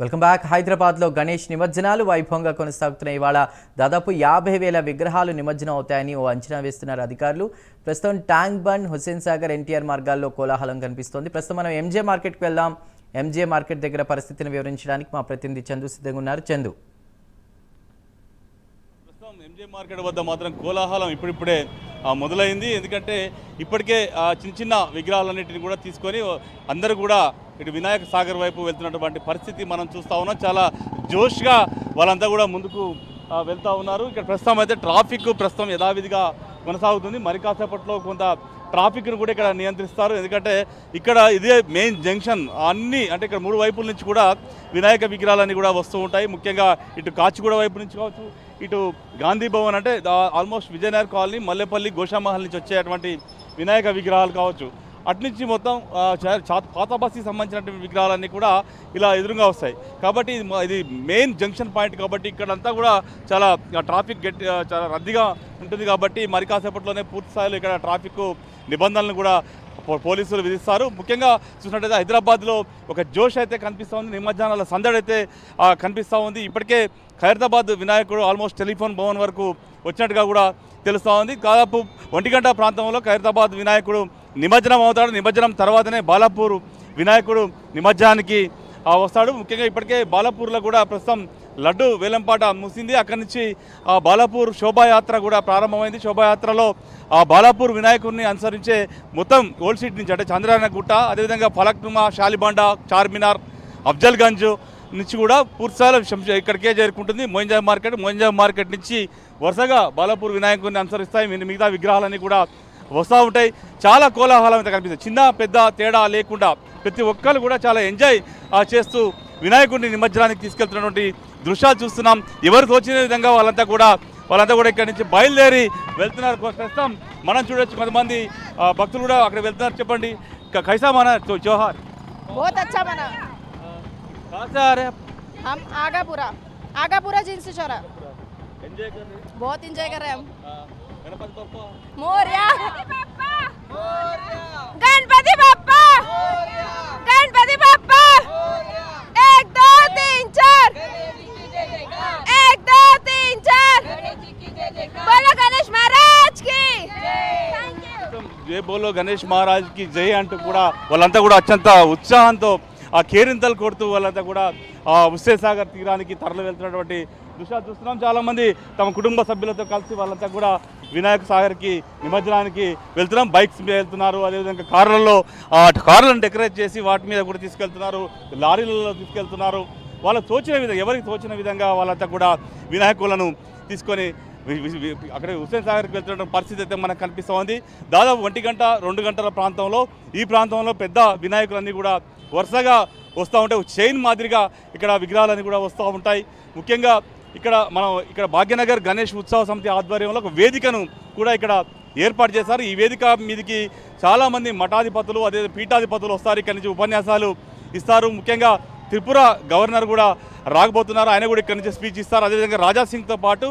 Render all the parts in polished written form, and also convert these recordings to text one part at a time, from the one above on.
Welcome back. హైదరాబాద్లో గణేష్ నిమజ్జనాలు వైభవంగా కొనసాగుతున్న ఇవాళ దాదాపు 50,000 విగ్రహాలు నిమజ్జనం అవుతాయని ఓ అంచనా వేస్తున్నారు అధికారులు. ప్రస్తుతం ట్యాంక్ బండ్, హుస్సేన్ సాగర్, ఎన్టీఆర్ మార్గాల్లో కోలాహలం కనిపిస్తోంది. ప్రస్తుతం మనం ఎంజే మార్కెట్కి వెళ్దాం. ఎంజే మార్కెట్ దగ్గర పరిస్థితిని వివరించడానికి మా ప్రతినిధి చందు సిద్ధంగా ఉన్నారు. చందు, ఎంజే మార్కెట్ వద్ద మాత్రం కోలాహలం ఇప్పుడిప్పుడే మొదలైంది. ఎందుకంటే ఇప్పటికే చిన్న చిన్న విగ్రహాలన్నింటినీ కూడా తీసుకొని అందరూ కూడా ఇటు వినాయక సాగర్ వైపు వెళ్తున్నటువంటి పరిస్థితి మనం చూస్తూ ఉన్నాం. చాలా జోష్గా వాళ్ళంతా కూడా ముందుకు వెళ్తూ ఉన్నారు. ఇక్కడ ప్రస్తుతం అయితే ట్రాఫిక్ ప్రస్తుతం యథావిధిగా కొనసాగుతుంది. మరి కాసేపట్లో కొంత ట్రాఫిక్ను కూడా ఇక్కడ నియంత్రిస్తారు. ఎందుకంటే ఇక్కడ ఇదే మెయిన్ జంక్షన్. అన్నీ అంటే ఇక్కడ మూడు వైపుల నుంచి కూడా వినాయక విగ్రహాలన్నీ కూడా వస్తూ ఉంటాయి. ముఖ్యంగా ఇటు కాచిగూడ వైపు నుంచి కావచ్చు, ఇటు గాంధీ భవన్ అంటే ఆల్మోస్ట్ విజయనగర్ కాలనీ, మల్లెపల్లి, గోషామహల్ నుంచి వచ్చేటువంటి వినాయక విగ్రహాలు కావచ్చు, అట్నుంచి మొత్తం పాత బస్సుకి సంబంధించినటువంటి విగ్రహాలన్నీ కూడా ఇలా ఎదురుగా వస్తాయి. కాబట్టి ఇది మెయిన్ జంక్షన్ పాయింట్ కాబట్టి ఇక్కడంతా కూడా చాలా ట్రాఫిక్ చాలా రద్దీగా ఉంటుంది. కాబట్టి మరి కాసేపట్లోనే పూర్తి స్థాయిలో ఇక్కడ ట్రాఫిక్ నిబంధనలను కూడా పోలీసులు విధిస్తారు. ముఖ్యంగా చూసినట్టయితే హైదరాబాద్లో ఒక జోష్ అయితే కనిపిస్తూ ఉంది. నిమజ్జనాల సందడి అయితే కనిపిస్తూ ఉంది. ఇప్పటికే ఖైరతాబాద్ వినాయకుడు ఆల్మోస్ట్ టెలిఫోన్ భవన్ వరకు వచ్చినట్టుగా కూడా తెలుస్తూ ఉంది. దాదాపు 1 గంట ప్రాంతంలో ఖైరతాబాద్ వినాయకుడు నిమజ్జనం అవుతాడు. నిమజ్జనం తర్వాతనే బాలాపూర్ వినాయకుడు నిమజ్జనానికి వస్తాడు. ముఖ్యంగా ఇప్పటికే బాలాపూర్లో కూడా ప్రస్తుతం లడ్డు వేలంపాట ముగిసింది. అక్కడి నుంచి బాలాపూర్ శోభాయాత్ర కూడా ప్రారంభమైంది. శోభాయాత్రలో బాలాపూర్ వినాయకుడిని అనుసరించే మొత్తం ఓల్డ్ సిటీ నుంచి అంటే చంద్రాయణ గుట్ట, అదేవిధంగా ఫలక్నుమా, షాలిబాండా, చార్మినార్, అఫ్జల్గంజ్ నుంచి కూడా పూర్తిస్థాయిలో ఇక్కడికే చేరుకుంటుంది. మోయింజా మార్కెట్ నుంచి వరుసగా బాలాపూర్ వినాయకుడిని అనుసరిస్తాయి. మిగతా విగ్రహాలన్నీ కూడా వస్తూ ఉంటాయి. చాలా కోలాహలం అయితే కనిపిస్తుంది. చిన్న పెద్ద తేడా లేకుండా ప్రతి ఒక్కరు కూడా చాలా ఎంజాయ్ చేస్తూ వినాయకుడిని నిమజ్జనానికి తీసుకెళ్తున్నటువంటి దృశ్యాలు చూస్తున్నాం. ఎవరు తోచిన విధంగా వాళ్ళంతా కూడా ఇక్కడి నుంచి బయలుదేరి వెళ్తున్నారు. ప్రస్తుతం మనం చూడొచ్చు కొంతమంది భక్తులు కూడా అక్కడ వెళ్తున్నారు. చెప్పండి, కైసా మన జోహార్? बहुत अच्छा बना. कहाँ से आ रहे हैं आप? हम आगापुरा जींस चौरा एंजॉय कर रहे हैं? बहुत एंजॉय कर रहे हैं हम. गणपति बप्पा मोरया, गणपति बप्पा, गणपति बप्पा. 1 2 3 4, 1 2 3 4. बोलो गणेश महाराज की జై బోలో గణేష్ మహారాజ్ కి జై అంటూ కూడా వాళ్ళంతా కూడా అత్యంత ఉత్సాహంతో కేరింతలు కొడుతూ వాళ్ళంతా కూడా హుస్సేన్ సాగర్ తీరానికి తరలి వెళ్తున్నటువంటి దృశ్యాలు చూస్తున్నాం. చాలామంది తమ కుటుంబ సభ్యులతో కలిసి వాళ్ళంతా కూడా వినాయక సాగర్కి నిమజ్జనానికి వెళ్తున్నాం. బైక్స్ మీద వెళ్తున్నారు, అదేవిధంగా కార్లను డెకరేట్ చేసి వాటి మీద కూడా తీసుకెళ్తున్నారు, లారీలలో తీసుకెళ్తున్నారు. వాళ్ళకి తోచిన విధంగా, ఎవరికి తోచిన విధంగా వాళ్ళంతా కూడా వినాయకులను తీసుకొని అక్కడ హుస్సేన్ సాగర్కి వెళ్తున్న పరిస్థితి అయితే మనకు కనిపిస్తూ ఉంది. దాదాపు 1 గంట 2 గంటల ప్రాంతంలో ఈ ప్రాంతంలో పెద్ద వినాయకులన్నీ కూడా వరుసగా వస్తూ ఉంటాయి. చైన్ మాదిరిగా ఇక్కడ విగ్రహాలన్నీ కూడా వస్తూ ఉంటాయి. ముఖ్యంగా ఇక్కడ భాగ్యనగర్ గణేష్ ఉత్సవ సమితి ఆధ్వర్యంలో ఒక వేదికను కూడా ఇక్కడ ఏర్పాటు చేశారు. ఈ వేదిక మీదకి చాలామంది మఠాధిపతులు, అదే పీఠాధిపతులు వస్తారు. ఇక్కడ నుంచి ఉపన్యాసాలు ఇస్తారు. ముఖ్యంగా త్రిపుర గవర్నర్ కూడా రాకపోతున్నారు. ఆయన కూడా ఇక్కడ నుంచి స్పీచ్ ఇస్తారు. అదేవిధంగా రాజాసింగ్తో పాటు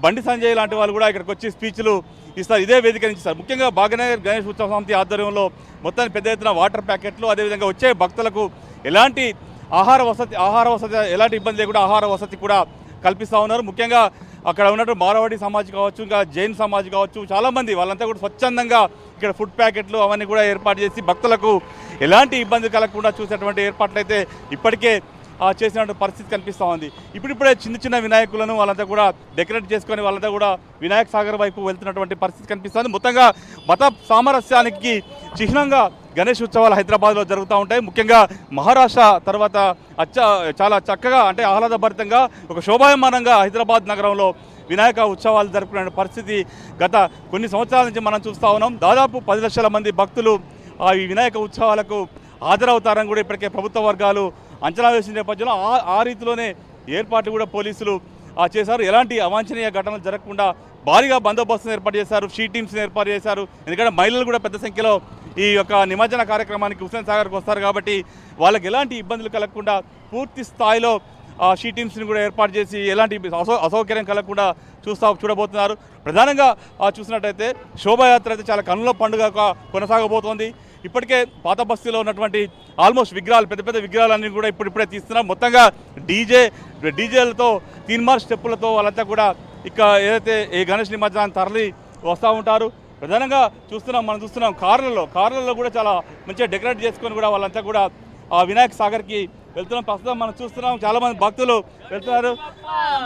బండి సంజయ్ లాంటి వాళ్ళు కూడా ఇక్కడికి వచ్చి స్పీచ్లు ఇస్తారు. ఇదే వేదిక నుంచి ఇస్తారు. ముఖ్యంగా భాగ్యనగర్ గణేష్ ఉత్సవ సమితి ఆధ్వర్యంలో మొత్తానికి పెద్ద ఎత్తున వాటర్ ప్యాకెట్లు, అదేవిధంగా వచ్చే భక్తులకు ఎలాంటి ఆహార వసతి ఎలాంటి ఇబ్బంది లేకుండా ఆహార వసతి కూడా కల్పిస్తూ ఉన్నారు. ముఖ్యంగా అక్కడ ఉన్నట్టు మారవాడి సమాజ్ కావచ్చు, ఇంకా జైన్ సమాజ్ కావచ్చు, చాలామంది వాళ్ళంతా కూడా స్వచ్ఛందంగా ఇక్కడ ఫుడ్ ప్యాకెట్లు అవన్నీ కూడా ఏర్పాటు చేసి భక్తులకు ఎలాంటి ఇబ్బంది కలగకుండా చూసేటువంటి ఏర్పాట్లు అయితే ఇప్పటికే చేసినటువంటి పరిస్థితి కనిపిస్తూ ఉంది. ఇప్పుడిప్పుడే చిన్న చిన్న వినాయకులను వాళ్ళంతా కూడా డెకరేట్ చేసుకొని వాళ్ళంతా కూడా వినాయక సాగర్ వైపు వెళ్తున్నటువంటి పరిస్థితి కనిపిస్తుంది. మొత్తంగా మత సామరస్యానికి చిహ్నంగా గణేష్ ఉత్సవాలు హైదరాబాద్లో జరుగుతూ ఉంటాయి. ముఖ్యంగా మహారాష్ట్ర తర్వాత చాలా చక్కగా అంటే ఆహ్లాదభరితంగా ఒక శోభాయమానంగా హైదరాబాద్ నగరంలో వినాయక ఉత్సవాలు జరుపుకునే పరిస్థితి గత కొన్ని సంవత్సరాల నుంచి మనం చూస్తూ ఉన్నాం. దాదాపు 10 లక్షల మంది భక్తులు ఈ వినాయక ఉత్సవాలకు హాజరవుతారని కూడా ఇప్పటికే ప్రభుత్వ వర్గాలు అంచనా వేసిన నేపథ్యంలో ఆ రీతిలోనే ఏర్పాట్లు కూడా పోలీసులు చేశారు. ఎలాంటి అవాంఛనీయ ఘటనలు జరగకుండా భారీగా బందోబస్తును ఏర్పాటు చేశారు, షీ టీమ్స్ని ఏర్పాటు చేశారు. ఎందుకంటే మహిళలు కూడా పెద్ద సంఖ్యలో ఈ యొక్క నిమజ్జన కార్యక్రమానికి హుస్సేన్ సాగర్కి వస్తారు కాబట్టి వాళ్ళకి ఎలాంటి ఇబ్బందులు కలగకుండా పూర్తి స్థాయిలో షీ టీమ్స్ని కూడా ఏర్పాటు చేసి ఎలాంటి అసౌకర్యం కలగకుండా చూడబోతున్నారు. ప్రధానంగా చూసినట్టయితే శోభాయాత్ర అయితే చాలా కన్నుల పండుగ కొనసాగబోతోంది. ఇప్పటికే పాత బస్తీలో ఉన్నటువంటి ఆల్మోస్ట్ విగ్రహాలు పెద్ద పెద్ద విగ్రహాలన్నీ కూడా ఇప్పుడిప్పుడే తీస్తున్నాం. మొత్తంగా డీజేలతో తీన్మార్ స్టెప్పులతో వాళ్ళంతా కూడా ఇక ఏదైతే ఈ గణేష్ నిమజ్జనాన్ని తరలి వస్తూ ఉంటారు. ప్రధానంగా మనం చూస్తున్నాం కార్లలో కూడా చాలా మంచిగా డెకరేట్ చేసుకొని కూడా వాళ్ళంతా కూడా ఆ వినాయక్ సాగర్కి వెళ్తున్నాం. ప్రస్తుతం మనం చూస్తున్నాం చాలా మంది భక్తులు వెళ్తున్నారు.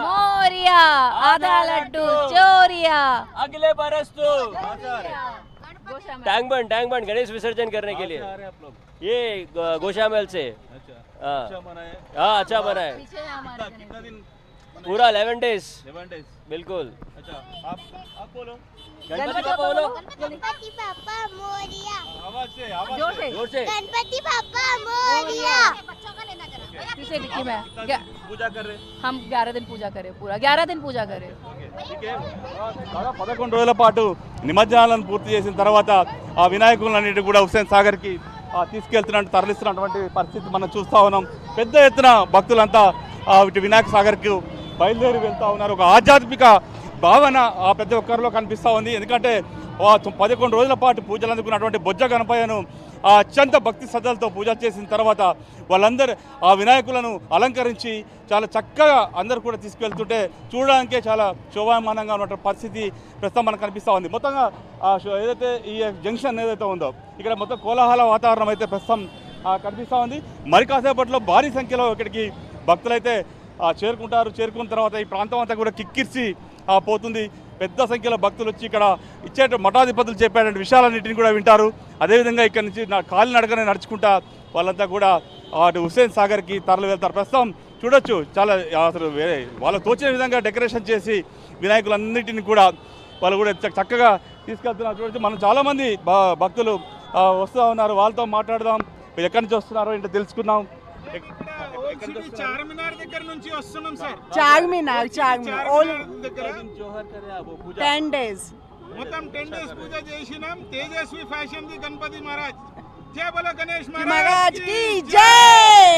मोरिया आधा लड्डू चोरिया अगले बरस तो टैंक बंड गणेश विसर्जन करने के लिए ये गोशामहल से हाँ अच्छा बना है पूरा 11 days बिल्कुल. आप बोलो गणपति पापा बोलो गणपति पापा मोरिया आवाज से जोर से गणपति पापा मोरिया किसे लिखी मैं पूजा कर रहे हम 11 दिन पूजा करें पूरा 11 दिन पूजा करें. దాదాపు 11 రోజుల పాటు నిమజ్జనాలను పూర్తి చేసిన తర్వాత ఆ వినాయకులన్నిటి కూడా హుస్సేన్ సాగర్కి తరలిస్తున్నటువంటి పరిస్థితి మనం చూస్తూ ఉన్నాం. పెద్ద ఎత్తున భక్తులంతా ఇటు వినాయక సాగర్కి బయలుదేరి వెళ్తూ ఉన్నారు. ఒక ఆధ్యాత్మిక భావన ఆ ప్రతి ఒక్కరిలో కనిపిస్తూ ఉంది. ఎందుకంటే 11 రోజుల పాటు పూజలు అందుకున్నటువంటి బొజ్జ గణపయ్యను అత్యంత భక్తి శ్రద్ధలతో పూజ చేసిన తర్వాత వాళ్ళందరూ ఆ వినాయకులను అలంకరించి చాలా చక్కగా అందరూ కూడా తీసుకెళ్తుంటే చూడడానికే చాలా శోభామానంగా ఉన్న పరిస్థితి ప్రస్తుతం మనకు కనిపిస్తూ ఉంది. మొత్తంగా ఏదైతే ఈ జంక్షన్ ఏదైతే ఉందో ఇక్కడ మొత్తం కోలాహల వాతావరణం అయితే ప్రస్తుతం కనిపిస్తూ ఉంది. మరి కాసేపట్లో భారీ సంఖ్యలో ఇక్కడికి భక్తులైతే చేరుకున్న తర్వాత ఈ ప్రాంతం అంతా కూడా కిక్కిర్చి పోతుంది. పెద్ద సంఖ్యలో భక్తులు వచ్చి ఇక్కడ మఠాధిపతులు చెప్పేటువంటి విషయాలన్నింటినీ కూడా వింటారు. అదేవిధంగా ఇక్కడ నుంచి కాలినడకనే నడుచుకుంటా వాళ్ళంతా కూడా అటు హుస్సేన్ సాగర్కి తరలి వెళ్తారు. ప్రస్తుతం చూడొచ్చు చాలా అసలు వాళ్ళు తోచిన విధంగా డెకరేషన్ చేసి వినాయకులన్నింటినీ కూడా వాళ్ళు కూడా చక్కగా తీసుకెళ్తున్నారు. చూడొచ్చు మనం చాలామంది భక్తులు వస్తూ ఉన్నారు. వాళ్ళతో మాట్లాడదాం. మీరు ఎక్కడి నుంచి వస్తున్నారో ఏంటో తెలుసుకుందాం. చార్మినార్ దగ్గర నుంచి వస్తున్నాం సార్. చార్మినార్ 10 days మొత్తం 10 days పూజ చేసినాం. తేజస్వి ఫ్యాషన్ ది గణపతి మహారాజ్ జై బోలో గణేష్ महाराज की जय.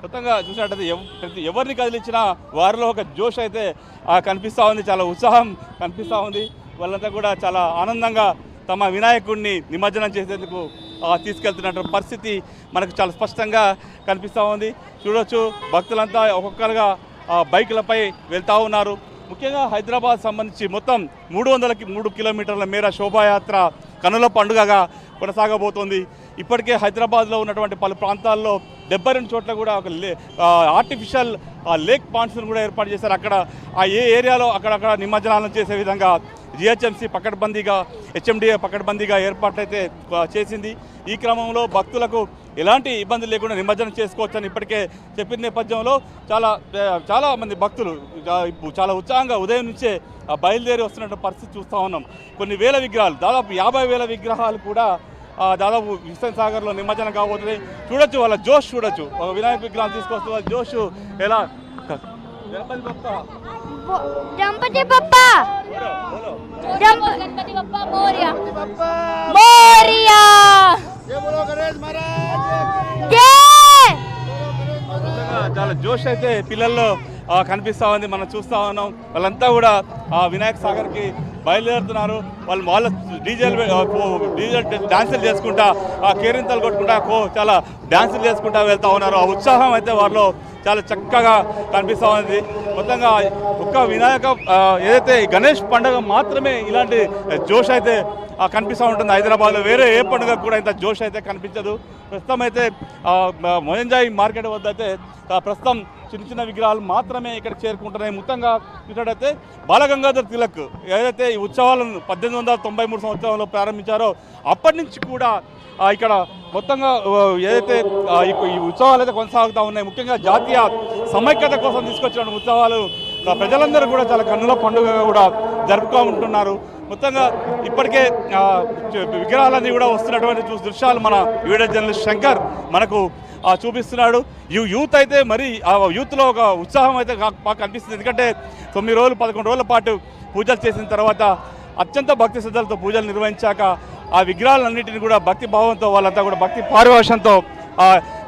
మొత్తంగా చూసినట్టయితే ఎవరిని కదిలించినా వారిలో ఒక జోష్ అయితే కనిపిస్తూ ఉంది. చాలా ఉత్సాహం కనిపిస్తూ ఉంది. వాళ్ళంతా కూడా చాలా ఆనందంగా తమ వినాయకుడిని నిమజ్జనం చేసేందుకు తీసుకెళ్తున్నటువంటి పరిస్థితి మనకు చాలా స్పష్టంగా కనిపిస్తూ ఉంది. చూడొచ్చు భక్తులంతా ఒక్కొక్కరుగా బైకులపై వెళ్తూ ఉన్నారు. ముఖ్యంగా హైదరాబాద్ సంబంధించి మొత్తం 303 కిలోమీటర్ల మేర శోభాయాత్ర కనుల పండుగగా కొనసాగబోతోంది. ఇప్పటికే హైదరాబాద్లో ఉన్నటువంటి పలు ప్రాంతాల్లో 72 చోట్ల కూడా ఒక ఆర్టిఫిషియల్ లేక్ పాండ్స్ను కూడా ఏర్పాటు చేశారు. అక్కడ ఏ ఏరియాలో అక్కడక్కడ నిమజ్జనాలను చేసే విధంగా జిహెచ్ఎంసీ పకడ్బందీగా హెచ్ఎండిఏ పకడ్బందీగా ఏర్పాట్లయితే చేసింది. ఈ క్రమంలో భక్తులకు ఎలాంటి ఇబ్బందులు లేకుండా నిమజ్జనం చేసుకోవచ్చని ఇప్పటికే చెప్పిన నేపథ్యంలో చాలా మంది భక్తులు చాలా ఉత్సాహంగా ఉదయం నుంచే బయలుదేరి వస్తున్న పరిస్థితి చూస్తూ ఉన్నాం. కొన్ని వేల విగ్రహాలు దాదాపు 50,000 విగ్రహాలు కూడా దాదాపు హుస్సేన్ సాగర్లో నిమజ్జనం కాబోతున్నాయి. చూడొచ్చు వాళ్ళ జోష్ చూడొచ్చు. వినాయక విగ్రహం తీసుకొస్తే వాళ్ళ జోష్ ఎలా. गणपति पप्पा गणपति बप्पा मोरिया मोरिया जय बोलो गणेश महाराज చాలా జోష్ అయితే పిల్లల్లో కనిపిస్తూ ఉంది. మనం చూస్తూ ఉన్నాం. వాళ్ళంతా కూడా వినాయక సాగర్కి బయలుదేరుతున్నారు. వాళ్ళ డీజే డాన్సులు చేసుకుంటా కేరింతలు కొట్టుకుంటా చాలా డాన్సులు చేసుకుంటా వెళ్తూ ఉన్నారు. ఆ ఉత్సాహం అయితే వారిలో చాలా చక్కగా కనిపిస్తూ ఉంది. మొత్తంగా ఒక్క వినాయక ఏదైతే గణేష్ పండుగ మాత్రమే ఇలాంటి జోష్ అయితే కనిపిస్తూ ఉంటుంది. హైదరాబాద్లో వేరే ఏ పండుగ కూడా ఇంత జోష్ అయితే కనిపించదు. ప్రస్తుతం అయితే మొహంజాయి మార్కెట్ వద్ద అయితే ప్రస్తుతం చిన్న విగ్రహాలు మాత్రమే ఇక్కడ చేరుకుంటున్నాయి. మొత్తంగా చూసినట్టయితే బాలగంగాధర్ తిలక్ ఏదైతే ఈ ఉత్సవాలను 1893 సంవత్సరంలో ప్రారంభించారో అప్పటి నుంచి కూడా ఇక్కడ మొత్తంగా ఏదైతే ఈ ఉత్సవాలు అయితే కొనసాగుతూ ఉన్నాయి. ముఖ్యంగా జాతీయ సమైక్యత కోసం తీసుకొచ్చిన ఉత్సవాలు ప్రజలందరూ కూడా చాలా కన్నుల పండుగగా కూడా జరుపుకుంటున్నారు. మొత్తంగా ఇప్పటికే విగ్రహాలన్నీ కూడా వస్తున్నటువంటి దృశ్యాలు మన వీడియో జర్నలిస్ట్ శంకర్ మనకు చూపిస్తున్నాడు. యూత్ అయితే మరి ఆ యూత్లో ఒక ఉత్సాహం అయితే బాగా కనిపిస్తుంది. ఎందుకంటే 9 రోజులు 11 రోజుల పాటు పూజలు చేసిన తర్వాత అత్యంత భక్తి శ్రద్ధలతో పూజలు నిర్వహించాక ఆ విగ్రహాలన్నింటినీ కూడా భక్తి భావంతో వాళ్ళంతా కూడా భక్తి పారివేషంతో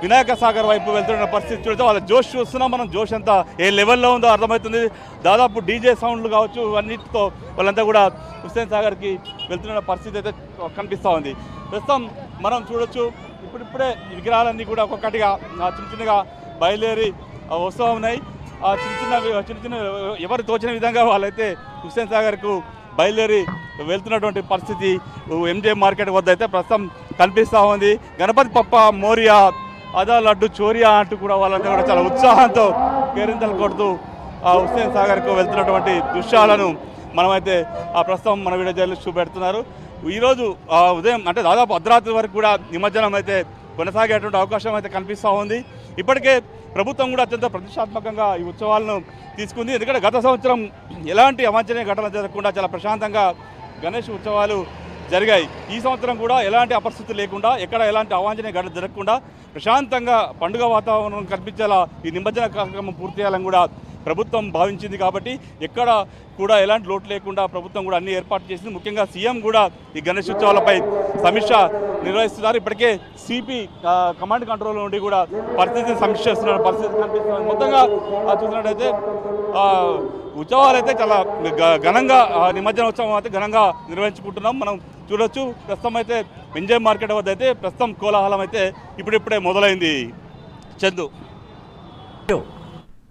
వినాయక సాగర్ వైపు వెళ్తున్న పరిస్థితి చూస్తే వాళ్ళ జోష్ చూస్తున్నాం. మనం జోష్ అంతా ఏ లెవెల్లో ఉందో అర్థమవుతుంది. దాదాపు డీజే సౌండ్లు కావచ్చు అన్నిటితో వాళ్ళంతా కూడా హుస్సేన్ సాగర్కి వెళ్తున్న పరిస్థితి అయితే కనిపిస్తూ ఉంది. ప్రస్తుతం మనం చూడొచ్చు ఇప్పుడిప్పుడే ఈ విగ్రహాలన్నీ కూడా ఒక్కొక్కటిగా చిన్న చిన్నగా బయలుదేరి వస్తూ ఉన్నాయి. చిన్న చిన్న ఎవరు తోచిన విధంగా వాళ్ళైతే హుస్సేన్ సాగర్కు బయలుదేరి వెళ్తున్నటువంటి పరిస్థితి ఎంజే మార్కెట్ వద్ద అయితే ప్రస్తుతం కనిపిస్తూ ఉంది. గణపతి పప్ప మోరియా, అదా లడ్డు చోరియా అంటూ కూడా వాళ్ళంతా కూడా చాలా ఉత్సాహంతో కేరింతలు కొడుతూ హుస్సేన్ సాగర్కు వెళ్తున్నటువంటి దృశ్యాలను మనమైతే ప్రస్తుతం మన వీడియో జర్నలిస్ట్ చూపెడుతున్నారు. ఈరోజు ఉదయం అంటే దాదాపు అర్ధరాత్రి వరకు కూడా నిమజ్జనం అయితే కొనసాగేటువంటి అవకాశం అయితే కనిపిస్తూ ఉంది. ఇప్పటికే ప్రభుత్వం కూడా అత్యంత ప్రతిష్టాత్మకంగా ఈ ఉత్సవాలను తీసుకుంది. ఎందుకంటే గత సంవత్సరం ఎలాంటి అవాంఛనీయ ఘటనలు జరగకుండా చాలా ప్రశాంతంగా గణేష్ ఉత్సవాలు జరిగాయి. ఈ సంవత్సరం కూడా ఎలాంటి అపరిస్థితులు లేకుండా, ఎక్కడ ఎలాంటి అవాంఛనీయ ఘటన జరగకుండా ప్రశాంతంగా పండుగ వాతావరణం కనిపించేలా ఈ నిమజ్జన కార్యక్రమం పూర్తి చేయాలని కూడా ప్రభుత్వం భావించింది. కాబట్టి ఎక్కడ కూడా ఎలాంటి లోటు లేకుండా ప్రభుత్వం కూడా అన్ని ఏర్పాటు చేసింది. ముఖ్యంగా సీఎం కూడా ఈ గణేష్ ఉత్సవాలపై సమీక్ష నిర్వహిస్తున్నారు. ఇప్పటికే సిపి కమాండ్ కంట్రోల్ నుండి కూడా పరిస్థితిని సమీక్ష చేస్తున్న పరిస్థితి కనిపిస్తుంది. మొత్తంగా చూసినట్టయితే ఉత్సవాలు అయితే చాలా ఘనంగా నిమజ్జన ఉత్సవం అయితే ఘనంగా నిర్వహించుకుంటున్నాం. మనం చూడొచ్చు ప్రస్తుతం అయితే ఎంజే మార్కెట్ వద్ద అయితే ప్రస్తుతం కోలాహలం అయితే ఇప్పుడిప్పుడే మొదలైంది. చందు.